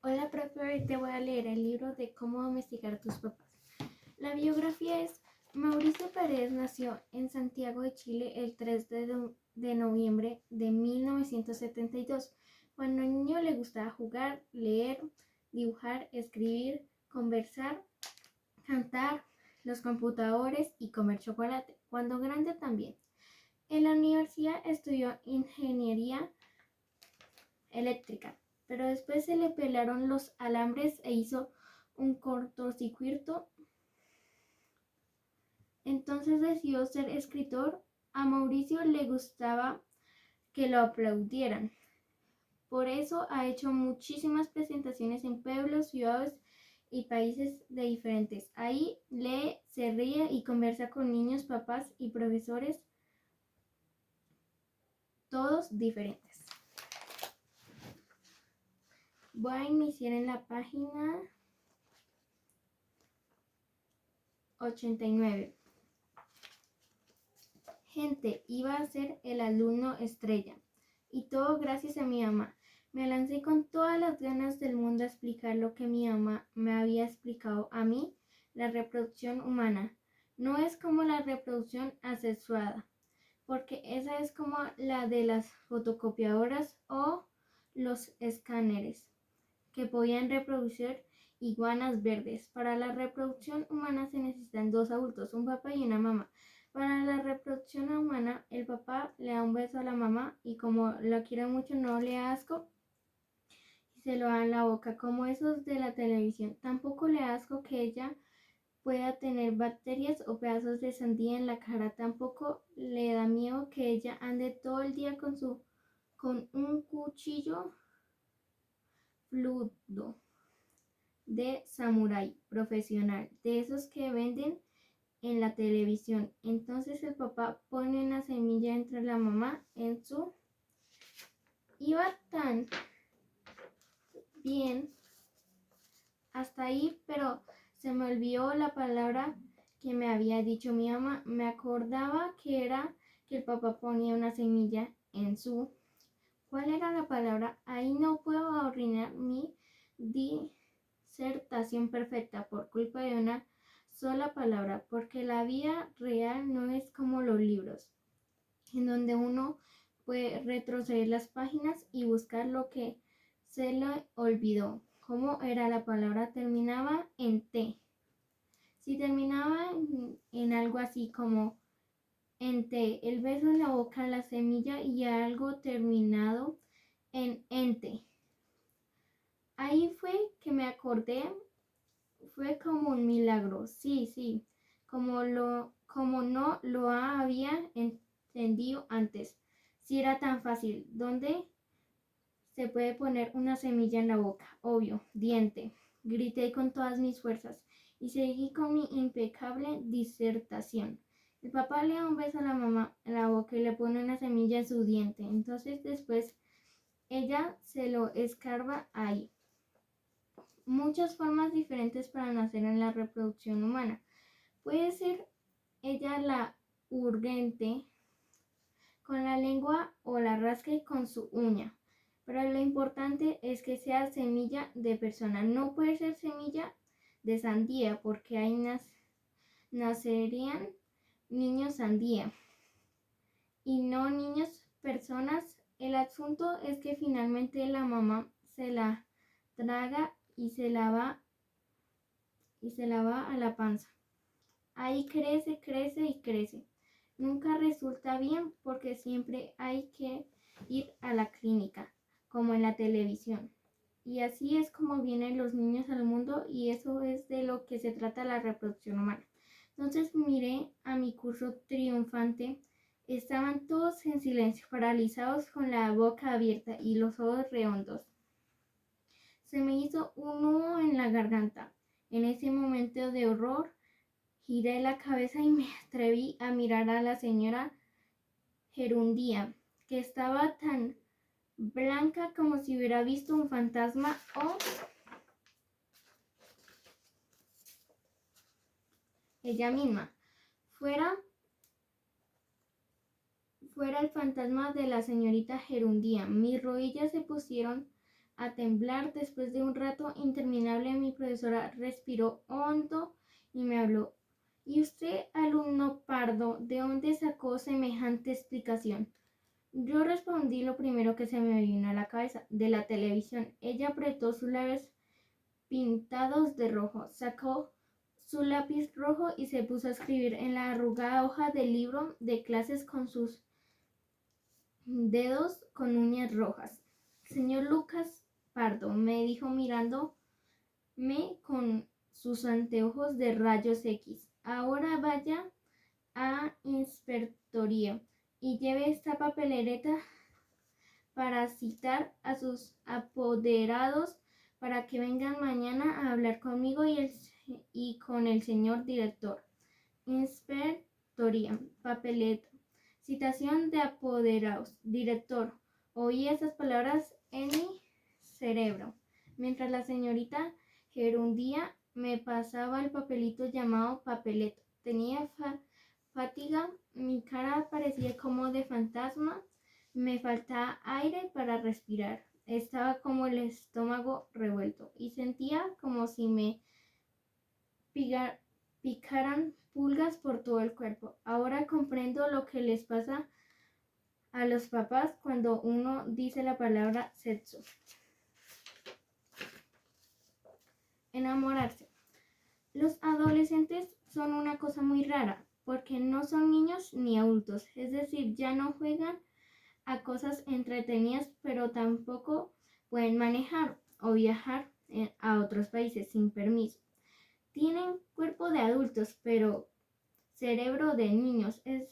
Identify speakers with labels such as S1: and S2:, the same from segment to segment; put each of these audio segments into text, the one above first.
S1: Hola, profe, hoy te voy a leer el libro de Cómo domesticar a tus papás. La biografía es: Mauricio Paredes nació en Santiago de Chile el 3 de noviembre de 1972. Cuando niño le gustaba jugar, leer, dibujar, escribir, conversar, cantar, los computadores y comer chocolate. Cuando grande también. En la universidad estudió ingeniería eléctrica, pero después se le pelaron los alambres e hizo un cortocircuito. Entonces decidió ser escritor. A Mauricio le gustaba que lo aplaudieran. Por eso ha hecho muchísimas presentaciones en pueblos, ciudades y países de diferentes. Ahí lee, se ríe y conversa con niños, papás y profesores, todos diferentes. Voy a iniciar en la página 89. Gente, iba a ser el alumno estrella. Y todo gracias a mi mamá. Me lancé con todas las ganas del mundo a explicar lo que mi mamá me había explicado a mí. La reproducción humana no es como la reproducción asexuada, porque esa es como la de las fotocopiadoras o los escáneres, que podían reproducir iguanas verdes. Para la reproducción humana se necesitan dos adultos, un papá y una mamá. Para la reproducción humana, el papá le da un beso a la mamá y como la quiere mucho, no le da asco y se lo da en la boca, como esos de la televisión. Tampoco le da asco que ella pueda tener bacterias o pedazos de sandía en la cara. Tampoco le da miedo que ella ande todo el día con un cuchillo fludo de samurái profesional, de esos que venden en la televisión. Entonces el papá pone una semilla entre la mamá en su... Iba tan bien hasta ahí, pero se me olvidó la palabra que me había dicho mi mamá. Me acordaba que era que el papá ponía una semilla en su... ¿Cuál era la palabra? Ahí no puedo arruinar mi disertación perfecta por culpa de una sola palabra, porque la vida real no es como los libros, en donde uno puede retroceder las páginas y buscar lo que se le olvidó. ¿Cómo era la palabra? Terminaba en T. Si terminaba en algo así como en T, el beso en la boca, la semilla y algo terminado en ente. Ahí fue que me acordé. Fue como un milagro, sí, como no lo había entendido antes. Si era tan fácil, ¿dónde se puede poner una semilla en la boca? Obvio, diente. Grité con todas mis fuerzas y seguí con mi impecable disertación. El papá le da un beso a la mamá en la boca y le pone una semilla en su diente. Entonces después ella se lo escarba ahí. Muchas formas diferentes para nacer en la reproducción humana. Puede ser ella la urgente con la lengua o la rasque con su uña, pero lo importante es que sea semilla de persona. No puede ser semilla de sandía porque ahí nacerían niños sandía y no niños personas. El asunto es que finalmente la mamá se la traga y se la va a la panza. Ahí crece y crece. Nunca resulta bien porque siempre hay que ir a la clínica, como en la televisión. Y así es como vienen los niños al mundo y eso es de lo que se trata la reproducción humana. Entonces miré a mi curso triunfante. Estaban todos en silencio, paralizados con la boca abierta y los ojos redondos. Se me hizo un nudo en la garganta. En ese momento de horror, giré la cabeza y me atreví a mirar a la señora Gerundía, que estaba tan blanca como si hubiera visto un fantasma o ella misma. Fuera el fantasma de la señorita Gerundía. Mis rodillas se pusieron a temblar. Después de un rato interminable, mi profesora respiró hondo y me habló. ¿Y usted, alumno pardo, de dónde sacó semejante explicación? Yo respondí lo primero que se me vino a la cabeza, de la televisión. Ella apretó sus labios pintados de rojo, sacó su lápiz rojo y se puso a escribir en la arrugada hoja del libro de clases con sus dedos con uñas rojas. Señor Lucas Pardo, me dijo mirándome con sus anteojos de rayos X. Ahora vaya a inspectoría y lleve esta papeleta para citar a sus apoderados para que vengan mañana a hablar conmigo y con el señor director. Inspectoría, papeleta, citación de apoderados, director. Oí esas palabras en mi cerebro, mientras la señorita Gerundia me pasaba el papelito llamado papeleto. Tenía fatiga, mi cara parecía como de fantasma, me faltaba aire para respirar. Estaba como el estómago revuelto y sentía como si me picaran pulgas por todo el cuerpo. Ahora comprendo lo que les pasa a los papás cuando uno dice la palabra sexo. Enamorarse. Los adolescentes son una cosa muy rara porque no son niños ni adultos, es decir, ya no juegan a cosas entretenidas, pero tampoco pueden manejar o viajar a otros países sin permiso. Tienen cuerpo de adultos, pero cerebro de niños, es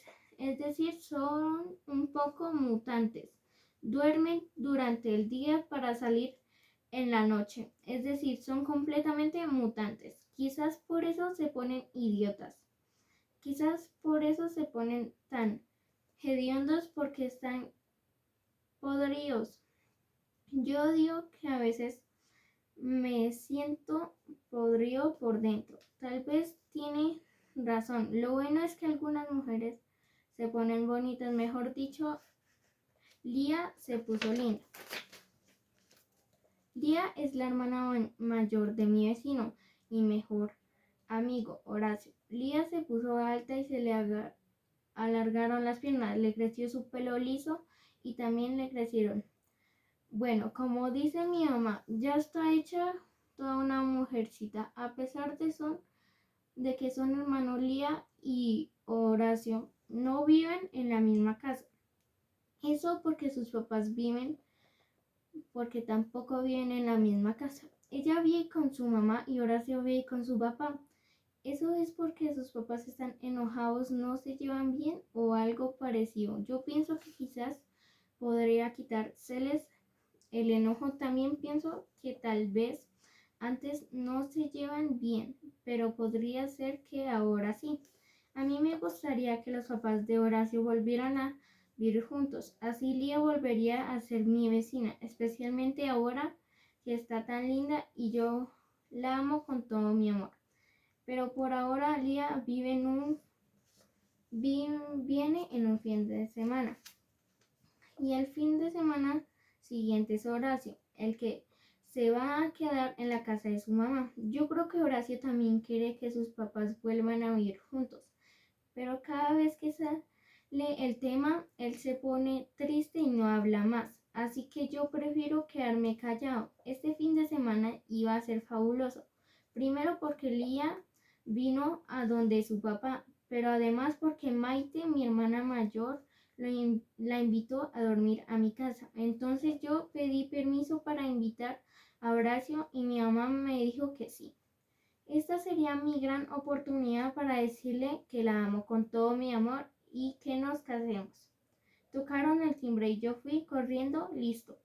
S1: decir, son un poco mutantes. Duermen durante el día para salir en la noche, es decir, son completamente mutantes. Quizás por eso se ponen idiotas. Quizás por eso se ponen tan hediondos porque están podridos. Yo digo que a veces me siento podrido por dentro. Tal vez tiene razón. Lo bueno es que algunas mujeres se ponen bonitas. Mejor dicho, Lía se puso linda. Lía es la hermana mayor de mi vecino y mejor amigo, Horacio. Lía se puso alta y se le alargaron las piernas. Le creció su pelo liso y también le crecieron. Bueno, como dice mi mamá, ya está hecha toda una mujercita, a pesar de que son hermanos. Lía y Horacio no viven en la misma casa. Eso porque sus papás viven, porque tampoco viven en la misma casa. Ella vive con su mamá y Horacio vive con su papá. Eso es porque sus papás están enojados, no se llevan bien o algo parecido. Yo pienso que quizás podría quitárseles el enojo. También pienso que tal vez antes no se llevan bien, pero podría ser que ahora sí. A mí me gustaría que los papás de Horacio volvieran a vivir juntos. Así Lía volvería a ser mi vecina, especialmente ahora que está tan linda y yo la amo con todo mi amor. Pero por ahora Lía viene en un fin de semana. Y el fin de semana siguiente es Horacio, el que se va a quedar en la casa de su mamá. Yo creo que Horacio también quiere que sus papás vuelvan a vivir juntos, pero cada vez que sale el tema, él se pone triste y no habla más. Así que yo prefiero quedarme callado. Este fin de semana iba a ser fabuloso. Primero porque Lía vino a donde su papá, pero además porque Maite, mi hermana mayor, la invitó a dormir a mi casa. Entonces yo pedí permiso para invitar a Horacio y mi mamá me dijo que sí. Esta sería mi gran oportunidad para decirle que la amo con todo mi amor y que nos casemos. Tocaron el timbre y yo fui corriendo listo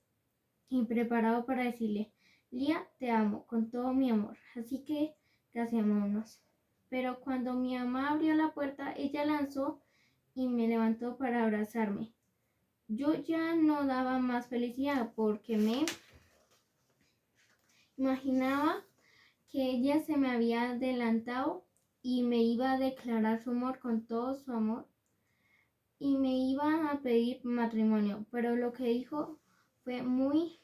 S1: y preparado para decirle: Lía, te amo con todo mi amor, así que casémonos. Pero cuando mi mamá abrió la puerta, ella lanzó y me levantó para abrazarme. Yo ya no daba más felicidad porque me imaginaba que ella se me había adelantado y me iba a declarar su amor con todo su amor y me iba a pedir matrimonio, pero lo que dijo fue muy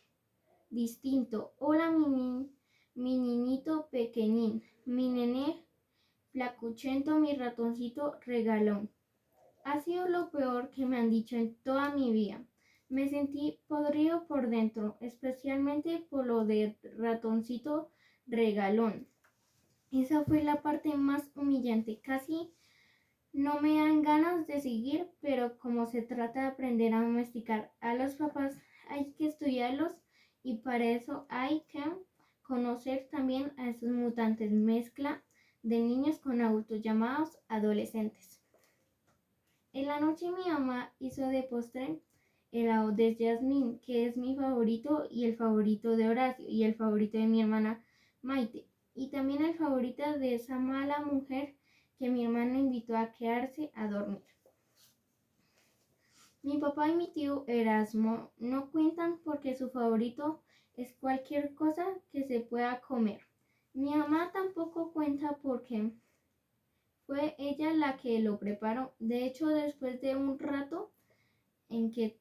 S1: distinto. Hola, mi niñito pequeñín, mi nené flacuchento, mi ratoncito regalón. Ha sido lo peor que me han dicho en toda mi vida. Me sentí podrido por dentro, especialmente por lo de ratoncito regalón. Esa fue la parte más humillante. Casi no me dan ganas de seguir, pero como se trata de aprender a domesticar a los papás, hay que estudiarlos y para eso hay que conocer también a esos mutantes, mezcla de niños con adultos llamados adolescentes. En la noche mi mamá hizo de postre helado de jazmín, que es mi favorito y el favorito de Horacio y el favorito de mi hermana Maite. Y también el favorito de esa mala mujer que mi hermana invitó a quedarse a dormir. Mi papá y mi tío Erasmo no cuentan porque su favorito es cualquier cosa que se pueda comer. Mi mamá tampoco cuenta porque fue ella la que lo preparó. De hecho, después de un rato en que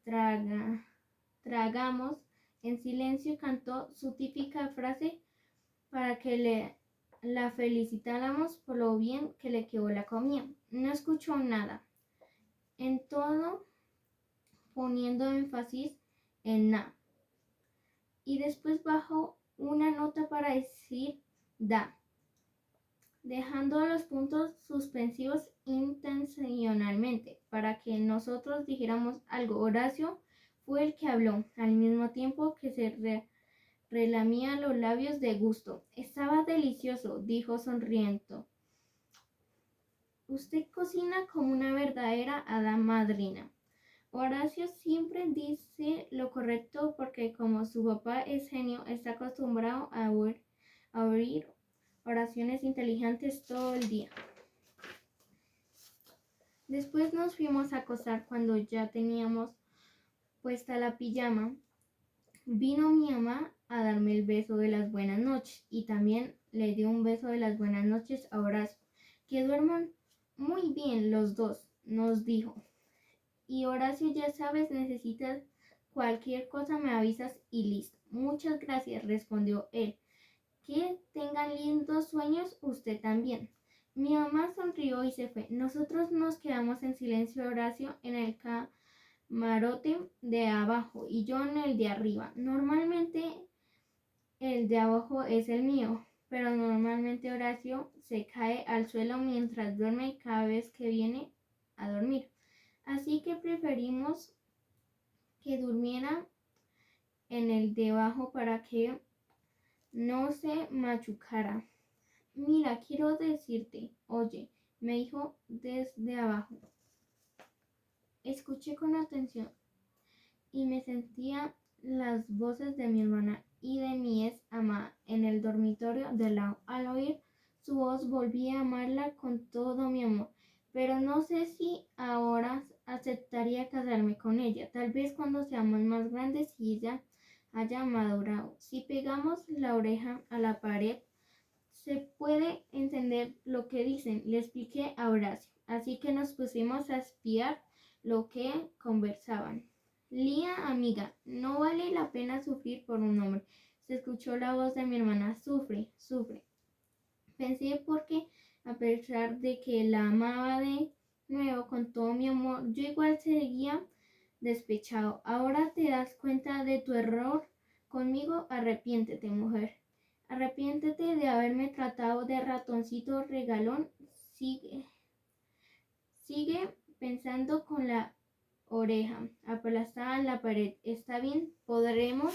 S1: tragamos, en silencio cantó su típica frase para que la felicitáramos por lo bien que le quedó la comida. No escuchó nada, en todo poniendo énfasis en na. Y después bajó una nota para decir da, dejando los puntos suspensivos intencionalmente para que nosotros dijéramos algo. Horacio fue el que habló, al mismo tiempo que se relamía los labios de gusto. Estaba delicioso, dijo sonriendo. Usted cocina como una verdadera hada madrina. Horacio siempre dice lo correcto porque como su papá es genio, está acostumbrado a oír oraciones inteligentes todo el día. Después nos fuimos a acostar cuando ya teníamos puesta la pijama. Vino mi mamá a darme el beso de las buenas noches y también le dio un beso de las buenas noches a Horacio. Que duerman muy bien los dos, nos dijo. Y Horacio, ya sabes, necesitas cualquier cosa, me avisas y listo. Muchas gracias, respondió él. Que tengan lindos sueños usted también. Mi mamá sonrió y se fue. Nosotros nos quedamos en silencio, Horacio en el camarote de abajo y yo en el de arriba. Normalmente el de abajo es el mío, pero normalmente Horacio se cae al suelo mientras duerme cada vez que viene a dormir. Así que preferimos que durmiera en el de abajo para que no se machucara. Mira, quiero decirte, oye, me dijo desde abajo. Escuché con atención y me sentía las voces de mi hermana y de mi ex amada en el dormitorio de lado. Al oír su voz volví a amarla con todo mi amor, pero no sé si ahora aceptaría casarme con ella. Tal vez cuando seamos más grandes y ella haya madurado. Si pegamos la oreja a la pared, se puede entender lo que dicen, le expliqué a Horacio. Así que nos pusimos a espiar lo que conversaban. Lía, amiga, no vale la pena sufrir por un hombre. Se escuchó la voz de mi hermana. Sufre, sufre. Pensé porque a pesar de que la amaba de nuevo con todo mi amor, yo igual seguía despechado. Ahora te das cuenta de tu error conmigo. Arrepiéntete, mujer. Arrepiéntete de haberme tratado de ratoncito regalón. Sigue pensando con la oreja aplastada en la pared. Está bien, podremos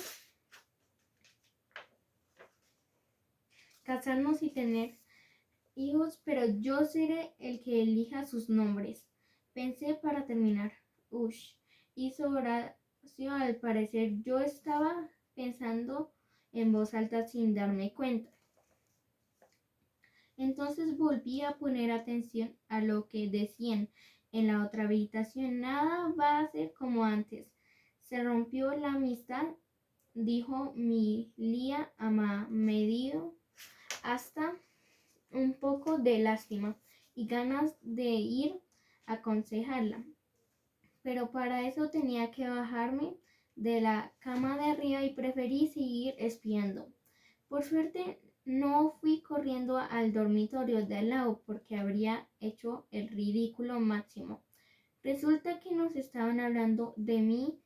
S1: casarnos y tener hijos, pero yo seré el que elija sus nombres. Pensé para terminar. Ush, hizo Horacio al parecer. Yo estaba pensando en voz alta sin darme cuenta. Entonces volví a poner atención a lo que decían en la otra habitación. Nada va a ser como antes. Se rompió la amistad, dijo mi Lía amada. Me dio hasta un poco de lástima y ganas de ir a aconsejarla. Pero para eso tenía que bajarme de la cama de arriba y preferí seguir espiando. Por suerte no fui corriendo al dormitorio de al lado porque habría hecho el ridículo máximo. Resulta que no estaban hablando de mí,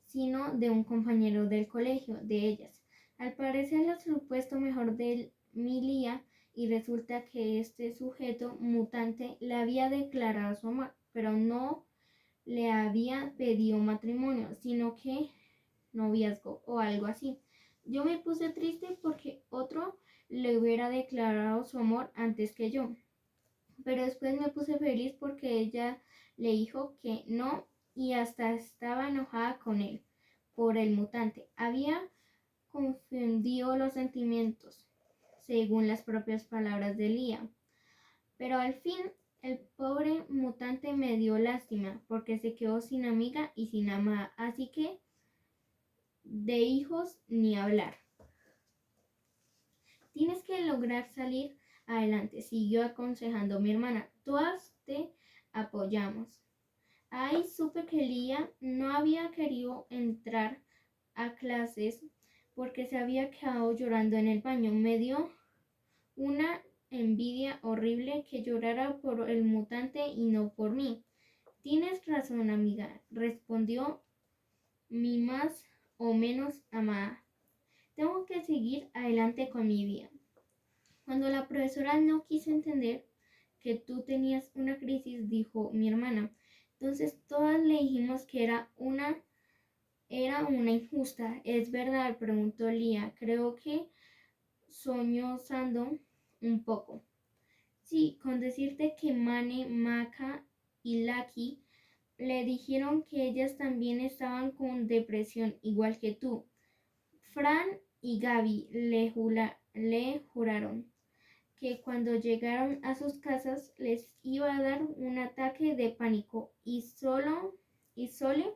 S1: sino de un compañero del colegio, de ellas. Al parecer el supuesto mejor de mi Lía, y resulta que este sujeto mutante le había declarado su amor, pero no le había pedido matrimonio, sino que noviazgo o algo así. Yo me puse triste porque otro le hubiera declarado su amor antes que yo, pero después me puse feliz porque ella le dijo que no y hasta estaba enojada con él por el mutante. Había confundido los sentimientos, según las propias palabras de Lía. Pero al fin el pobre mutante me dio lástima porque se quedó sin amiga y sin amada, así que de hijos ni hablar. Tienes que lograr salir adelante, siguió aconsejando mi hermana. Todas te apoyamos. Ahí supe que Lía no había querido entrar a clases porque se había quedado llorando en el baño. Me dio una envidia horrible que llorara por el mutante y no por mí. Tienes razón, amiga, respondió mi más o menos amada. Tengo que seguir adelante con mi vida. Cuando la profesora no quiso entender que tú tenías una crisis, dijo mi hermana. Entonces todas le dijimos que era una injusta. ¿Es verdad?, preguntó Lía. Creo que soñosando un poco. Sí, con decirte que Mane, Maca y Lucky le dijeron que ellas también estaban con depresión, igual que tú. Fran y Gaby le juraron que cuando llegaron a sus casas les iba a dar un ataque de pánico y Sole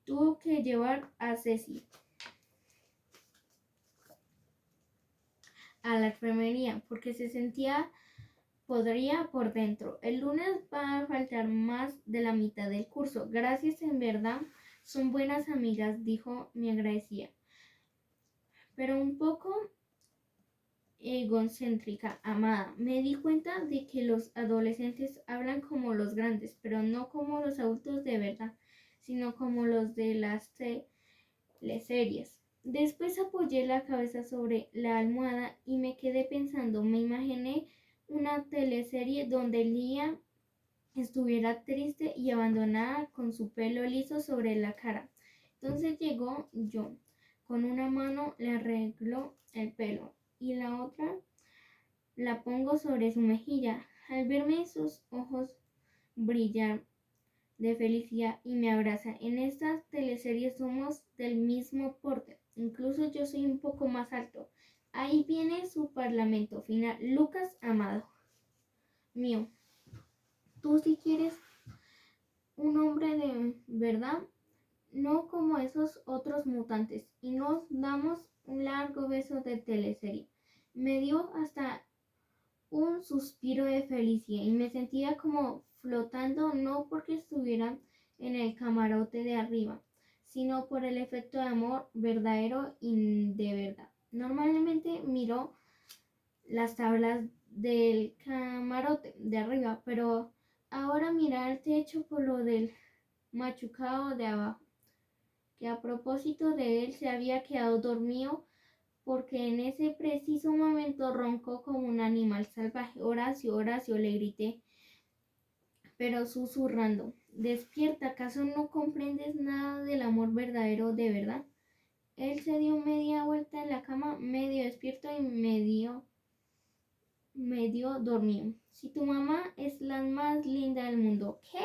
S1: tuvo que llevar a Ceci a la enfermería porque se sentía podría por dentro. El lunes va a faltar más de la mitad del curso. Gracias, en verdad. Son buenas amigas, dijo mi agradecida, pero un poco egocéntrica, amada. Me di cuenta de que los adolescentes hablan como los grandes, pero no como los adultos de verdad, sino como los de las teleseries. Después apoyé la cabeza sobre la almohada y me quedé pensando. Me imaginé una teleserie donde Lía estuviera triste y abandonada con su pelo liso sobre la cara. Entonces llegó yo. Con una mano le arregló el pelo y la otra la pongo sobre su mejilla. Al verme sus ojos brillar de felicidad y me abraza. En estas teleseries somos del mismo porte. Incluso yo soy un poco más alto. Ahí viene su parlamento final. Lucas amado mío, tú si quieres un hombre de verdad, no como esos otros mutantes. Y nos damos un largo beso de teleserie. Me dio hasta un suspiro de felicidad y me sentía como flotando, no porque estuviera en el camarote de arriba, sino por el efecto de amor verdadero y de verdad. Normalmente miro las tablas del camarote de arriba, pero ahora mirar el techo por lo del machucado de abajo, que a propósito de él se había quedado dormido porque en ese preciso momento roncó como un animal salvaje. Horacio, Horacio, le grité, pero susurrando. Despierta, ¿acaso no comprendes nada del amor verdadero de verdad? Él se dio media vuelta en la cama, medio despierto y medio dormido. Si tu mamá es la más linda del mundo, ¿qué?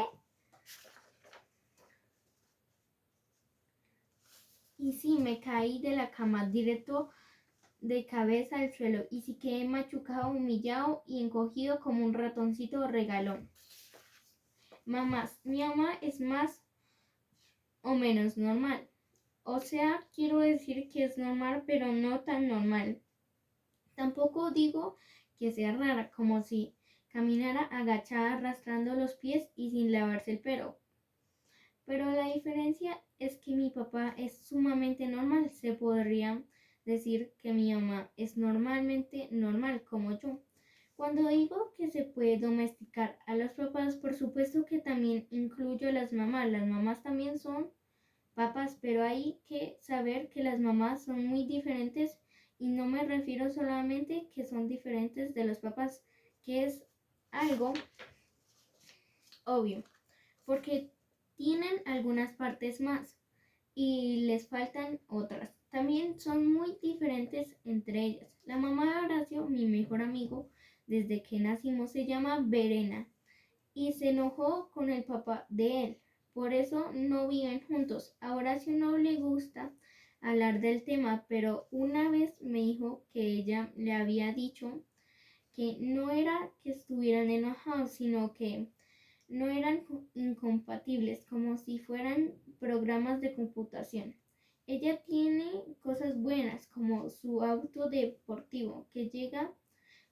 S1: Y sí, me caí de la cama directo de cabeza al suelo y sí quedé machucado, humillado y encogido como un ratoncito regalón. Mamás, mi mamá es más o menos normal. O sea, quiero decir que es normal, pero no tan normal. Tampoco digo que sea rara, como si caminara agachada arrastrando los pies y sin lavarse el pelo. Pero la diferencia es que mi papá es sumamente normal. Se podría decir que mi mamá es normalmente normal como yo. Cuando digo que se puede domesticar a los papás, por supuesto que también incluyo a las mamás. Las mamás también son papás, pero hay que saber que las mamás son muy diferentes y no me refiero solamente que son diferentes de los papás, que es algo obvio, porque tienen algunas partes más y les faltan otras. También son muy diferentes entre ellas. La mamá de Horacio, mi mejor amigo, desde que nacimos se llama Verena y se enojó con el papá de él. Por eso no viven juntos. A Horacio no le gusta hablar del tema, pero una vez me dijo que ella le había dicho que no era que estuvieran enojados, sino que no eran incompatibles, como si fueran programas de computación. Ella tiene cosas buenas, como su auto deportivo, que llega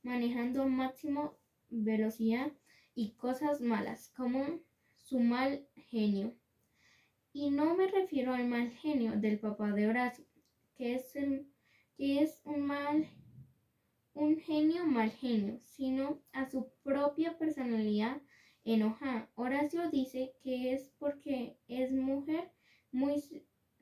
S1: manejando a máximo velocidad, y cosas malas, como su mal genio. Y no me refiero al mal genio del papá de Horacio, que es un genio mal genio, sino a su propia personalidad enojada. Horacio dice que es porque es mujer muy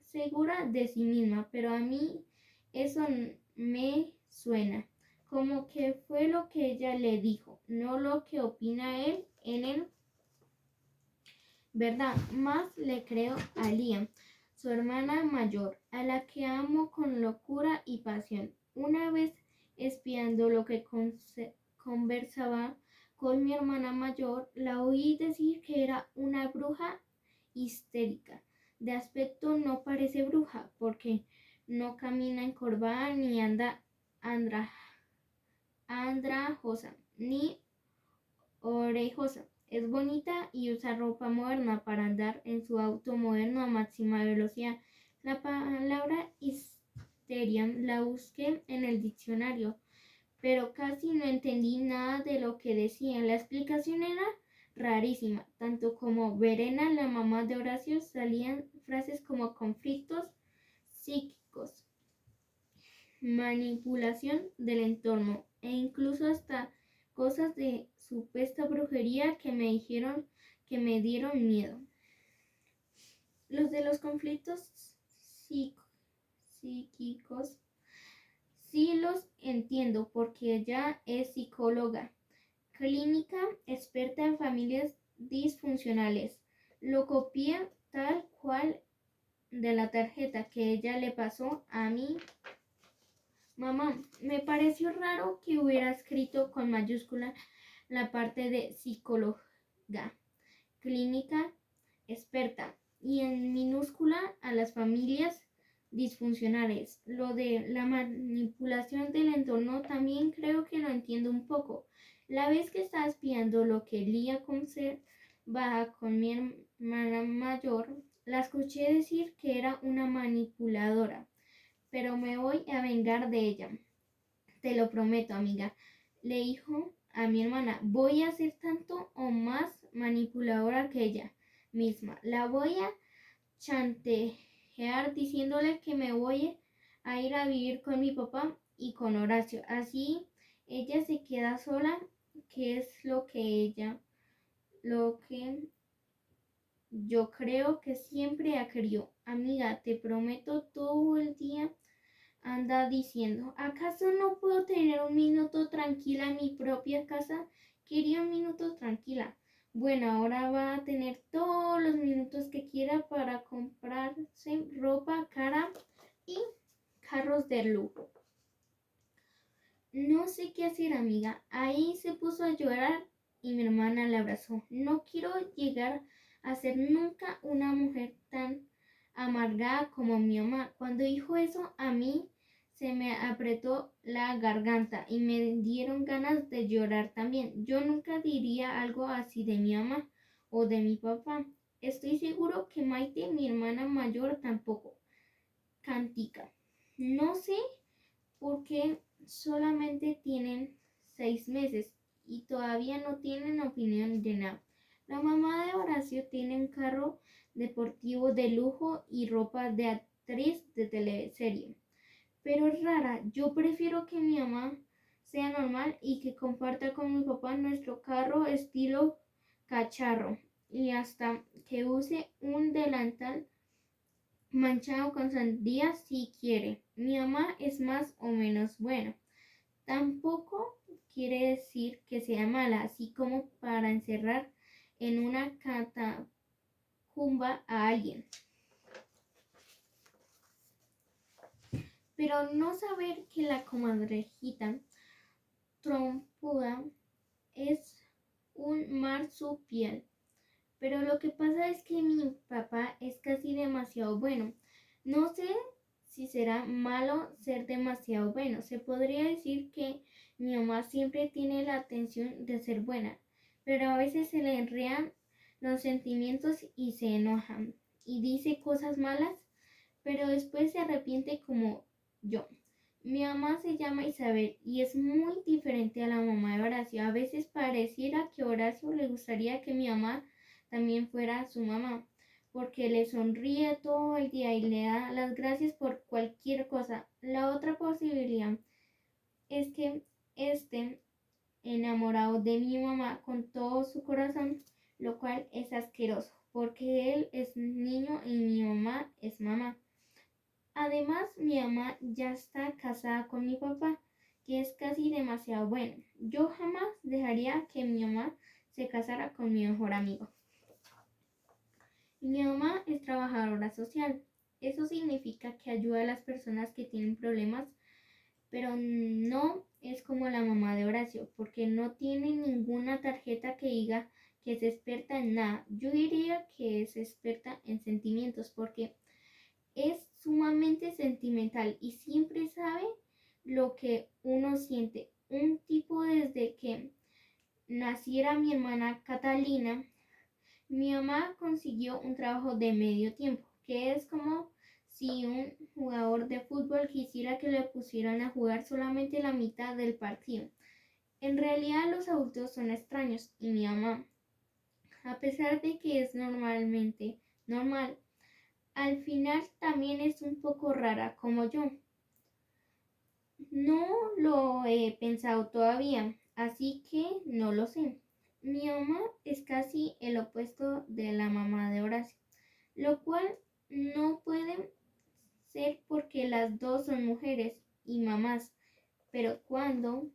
S1: segura de sí misma, pero a mí eso me suena como que fue lo que ella le dijo, no lo que opina él en el verdad. Más le creo a Liam, su hermana mayor, a la que amo con locura y pasión. Una vez espiando lo que conversaba con mi hermana mayor, la oí decir que era una bruja histérica. De aspecto no parece bruja, porque no camina encorvada ni anda andrajosa ni orejosa. Es bonita y usa ropa moderna para andar en su auto moderno a máxima velocidad. La palabra histeria la busqué en el diccionario, pero casi no entendí nada de lo que decía. La explicación era rarísima. Tanto como Verena, la mamá de Horacio, salían frases como conflictos psíquicos, manipulación del entorno e incluso hasta cosas de supuesta brujería que me dijeron que me dieron miedo. Los de los conflictos psíquicos sí los entiendo porque ella es psicóloga clínica experta en familias disfuncionales. Lo copié tal cual de la tarjeta que ella le pasó a mi mamá. Me pareció raro que hubiera escrito con mayúscula la parte de psicóloga clínica experta y en minúscula a las familias disfuncionales. Lo de la manipulación del entorno también creo que lo entiendo un poco. La vez que estaba espiando lo que Lía conservaba con mi hermana mayor, la escuché decir que era una manipuladora, pero me voy a vengar de ella. Te lo prometo, amiga. Le dijo a mi hermana, voy a ser tanto o más manipuladora que ella misma. La voy a chantajear diciéndole que me voy a ir a vivir con mi papá y con Horacio. Así ella se queda sola, que es lo que yo creo que siempre ha querido. Amiga, te prometo todo el día anda diciendo, ¿acaso no puedo tener un minuto tranquila en mi propia casa? Quería un minuto tranquila. Bueno, ahora va a tener todos los minutos que quiera para comprarse ropa cara y carros de lujo. No sé qué hacer, amiga. Ahí se puso a llorar y mi hermana la abrazó. No quiero llegar a ser nunca una mujer tan amargada como mi mamá. Cuando dijo eso, a mí se me apretó la garganta y me dieron ganas de llorar también. Yo nunca diría algo así de mi mamá o de mi papá. Estoy seguro que Maite, mi hermana mayor, tampoco. Cantica. No sé por qué solamente tienen 6 meses y todavía no tienen opinión de nada. La mamá de Horacio tiene un carro deportivo de lujo y ropa de actriz de teleserie. Pero es rara. Yo prefiero que mi mamá sea normal y que comparta con mi papá nuestro carro estilo cacharro y hasta que use un delantal manchado con sandía si quiere. Mi mamá es más o menos buena. Tampoco quiere decir que sea mala, así como para encerrar en una catacumba a alguien. Pero no saber que la comadrejita trompuda es un marsupial. Pero lo que pasa es que mi papá es casi demasiado bueno. No sé si será malo ser demasiado bueno. Se podría decir que mi mamá siempre tiene la atención de ser buena, pero a veces se le enredan los sentimientos y se enojan y dice cosas malas, pero después se arrepiente como yo. Mi mamá se llama Isabel y es muy diferente a la mamá de Horacio. A veces pareciera que a Horacio le gustaría que mi mamá también fuera su mamá, porque le sonríe todo el día y le da las gracias por cualquier cosa. La otra posibilidad es que esté enamorado de mi mamá con todo su corazón, lo cual es asqueroso, porque él es niño y mi mamá es mamá. Además, mi mamá ya está casada con mi papá, que es casi demasiado bueno. Yo jamás dejaría que mi mamá se casara con mi mejor amigo. Mi mamá es trabajadora social. Eso significa que ayuda a las personas que tienen problemas, pero no es como la mamá de Horacio, porque no tiene ninguna tarjeta que diga que es experta en nada. Yo diría que es experta en sentimientos, porque es sumamente sentimental y siempre sabe lo que uno siente. Un tipo desde que naciera mi hermana Catalina, mi mamá consiguió un trabajo de medio tiempo, que es como si un jugador de fútbol quisiera que le pusieran a jugar solamente la mitad del partido. En realidad los adultos son extraños y mi mamá, a pesar de que es normalmente normal, al final también es un poco rara como yo. No lo he pensado todavía, así que no lo sé. Mi mamá es casi el opuesto de la mamá de Horacio, lo cual no puede ser porque las dos son mujeres y mamás, pero cuando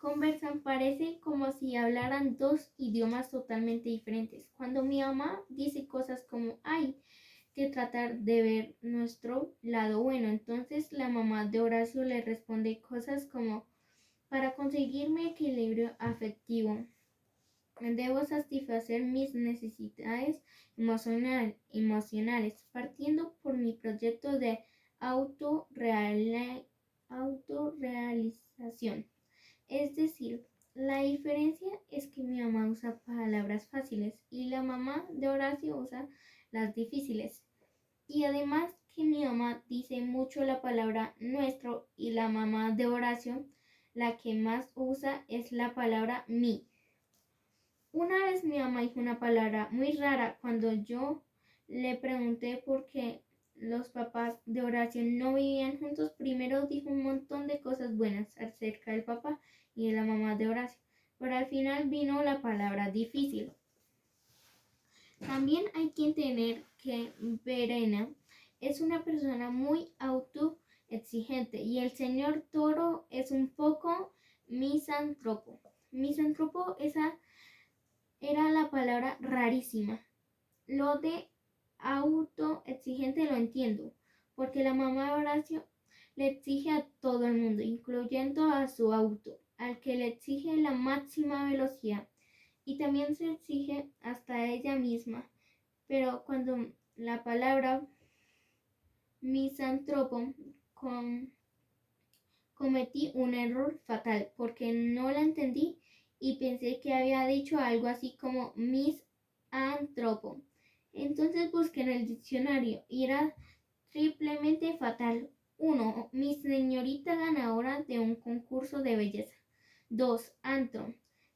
S1: conversan parece como si hablaran dos idiomas totalmente diferentes. Cuando mi mamá dice cosas como, ay, que tratar de ver nuestro lado bueno. Entonces la mamá de Horacio le responde cosas como, para conseguir mi equilibrio afectivo, debo satisfacer mis necesidades emocionales, partiendo por mi proyecto de autorrealización. Es decir, la diferencia es que mi mamá usa palabras fáciles y la mamá de Horacio usa las difíciles. Y además que mi mamá dice mucho la palabra nuestro y la mamá de Horacio la que más usa es la palabra mi. Una vez mi mamá dijo una palabra muy rara cuando yo le pregunté por qué los papás de Horacio no vivían juntos. Primero dijo un montón de cosas buenas acerca del papá y de la mamá de Horacio, pero al final vino la palabra difícil. También hay que entender que Verena es una persona muy autoexigente y el señor Toro es un poco misántropo. Misántropo, esa era la palabra rarísima. Lo de autoexigente lo entiendo, porque la mamá de Horacio le exige a todo el mundo, incluyendo a su auto, al que le exige la máxima velocidad y también se exige hasta ella misma. Pero cuando la palabra misántropo cometí un error fatal porque no la entendí y pensé que había dicho algo así como misántropo. Entonces busqué en el diccionario y era triplemente fatal. 1. Mi señorita ganadora de un concurso de belleza. 2. Antro.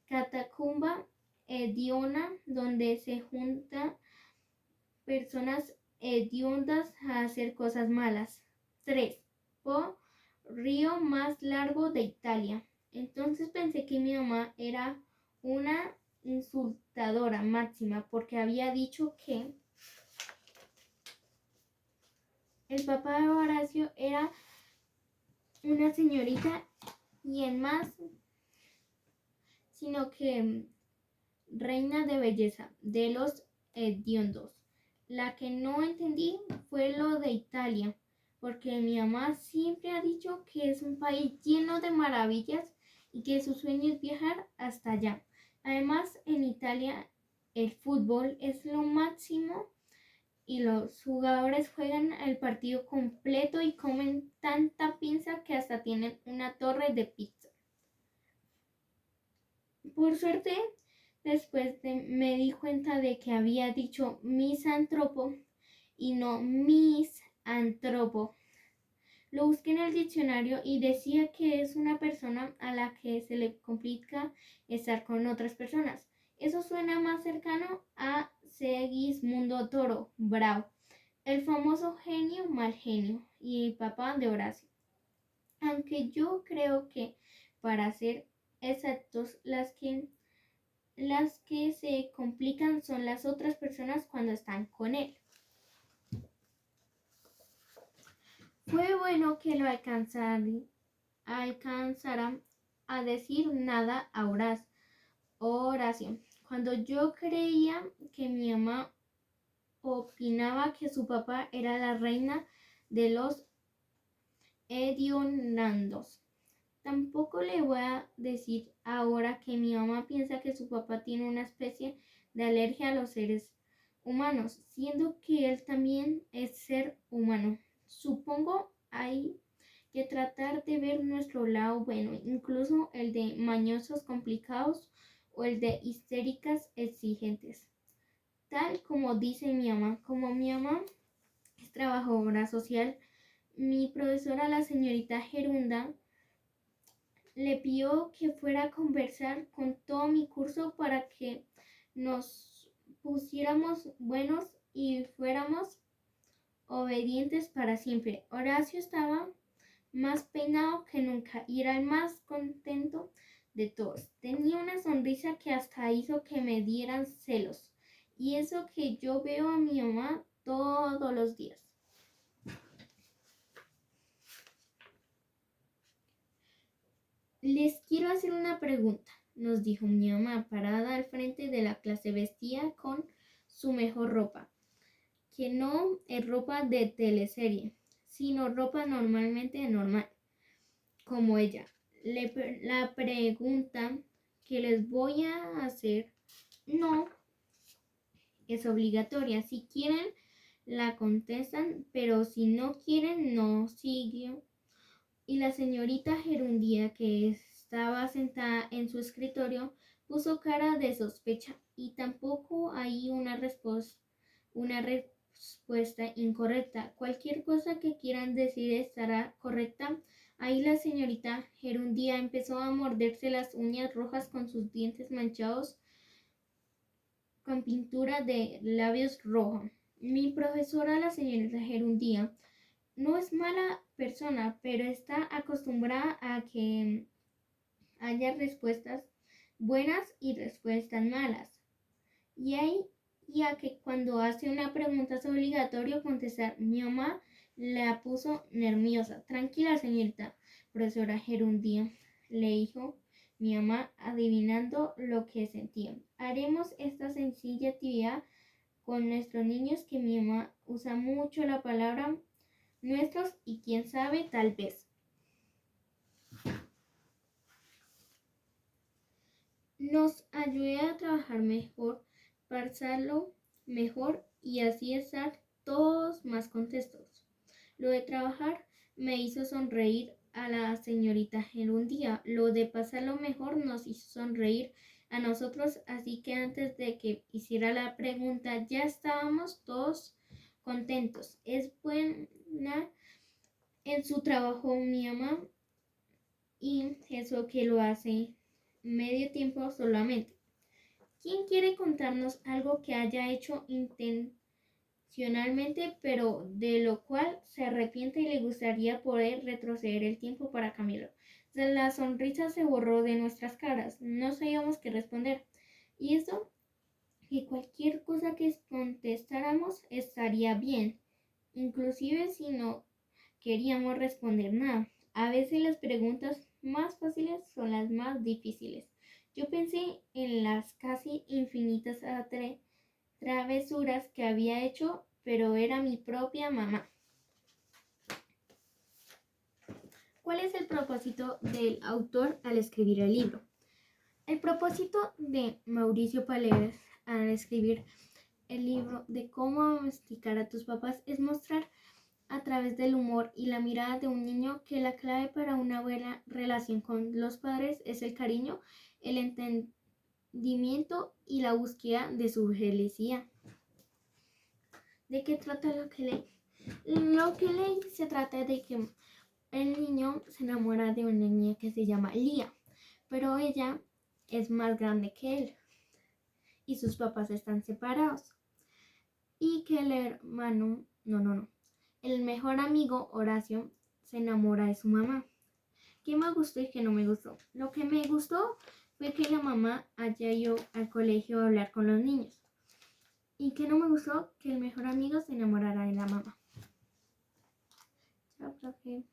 S1: Catacumba hedionda donde se juntan personas hediondas a hacer cosas malas. 3. Po, río más largo de Italia. Entonces pensé que mi mamá era una insultadora máxima porque había dicho que el papá de Horacio era una señorita y en más, sino que reina de belleza de los hediondos. La que no entendí fue lo de Italia, porque mi mamá siempre ha dicho que es un país lleno de maravillas y que su sueño es viajar hasta allá. Además, en Italia el fútbol es lo máximo y los jugadores juegan el partido completo y comen tanta pizza que hasta tienen una torre de pizza. Por suerte, me di cuenta de que había dicho misantropo y no misantropo. Lo busqué en el diccionario y decía que es una persona a la que se le complica estar con otras personas. Eso suena más cercano a Segismundo Toro, Bravo, el famoso genio mal genio y el papá de Horacio. Aunque yo creo que, para ser exactos, las que se complican son las otras personas cuando están con él. Fue bueno que lo alcanzara a decir nada a Horacio. Cuando yo creía que mi mamá opinaba que su papá era la reina de los hediondandos. Tampoco le voy a decir ahora que mi mamá piensa que su papá tiene una especie de alergia a los seres humanos, siendo que él también es ser humano. Supongo hay que tratar de ver nuestro lado bueno, incluso el de mañosos complicados o el de histéricas exigentes. Tal como dice mi mamá, como mi mamá es trabajadora social, mi profesora, la señorita Gerunda, le pidió que fuera a conversar con todo mi curso para que nos pusiéramos buenos y fuéramos obedientes para siempre. Horacio estaba más peinado que nunca y era el más contento de todos. Tenía una sonrisa que hasta hizo que me dieran celos. Y eso que yo veo a mi mamá todos los días. Les quiero hacer una pregunta, nos dijo mi mamá, parada al frente de la clase, vestida con su mejor ropa, que no es ropa de teleserie, sino ropa normalmente normal, como ella. La pregunta que les voy a hacer no es obligatoria. Si quieren, la contestan, pero si no quieren, no siguen. Y la señorita Gerundía, que estaba sentada en su escritorio, puso cara de sospecha y tampoco hay una respuesta incorrecta. Cualquier cosa que quieran decir estará correcta. Ahí la señorita Gerundía empezó a morderse las uñas rojas con sus dientes manchados con pintura de labios roja. Mi profesora, la señorita Gerundía, no es mala persona, pero está acostumbrada a que haya respuestas buenas y respuestas malas. Y a que cuando hace una pregunta es obligatorio contestar. Mi mamá la puso nerviosa. Tranquila, señorita profesora Gerundía, le dijo mi mamá, adivinando lo que sentía. Haremos esta sencilla actividad con nuestros niños, que mi mamá usa mucho la palabra nuestros y quién sabe, tal vez. Nos ayude a trabajar mejor, pasarlo mejor y así estar todos más contentos. Lo de trabajar me hizo sonreír a la señorita Gerundía. Lo de pasarlo mejor nos hizo sonreír a nosotros, así que antes de que hiciera la pregunta ya estábamos todos contentos. Es buena en su trabajo mi mamá y eso que lo hace medio tiempo solamente. ¿Quién quiere contarnos algo que haya hecho intencionalmente, pero de lo cual se arrepiente y le gustaría poder retroceder el tiempo para cambiarlo? La sonrisa se borró de nuestras caras, no sabíamos qué responder. Y eso, que cualquier cosa que contestáramos estaría bien, inclusive si no queríamos responder nada. A veces las preguntas más fáciles son las más difíciles. Yo pensé en las casi infinitas travesuras que había hecho, pero era mi propia mamá. ¿Cuál es el propósito del autor al escribir el libro? El propósito de Mauricio Paleres al escribir el libro de cómo domesticar a tus papás es mostrar a través del humor y la mirada de un niño que la clave para una buena relación con los padres es el cariño, el entendimiento y la búsqueda de su felicidad. ¿De qué trata lo que leí? Lo que leí se trata de que el niño se enamora de una niña que se llama Lía, pero ella es más grande que él y sus papás están separados. Y que el hermano, el mejor amigo Horacio se enamora de su mamá. ¿Qué me gustó y qué no me gustó? Lo que me gustó fue que la mamá haya ido al colegio a hablar con los niños. Y que no me gustó que el mejor amigo se enamorara de la mamá. Chao, profe.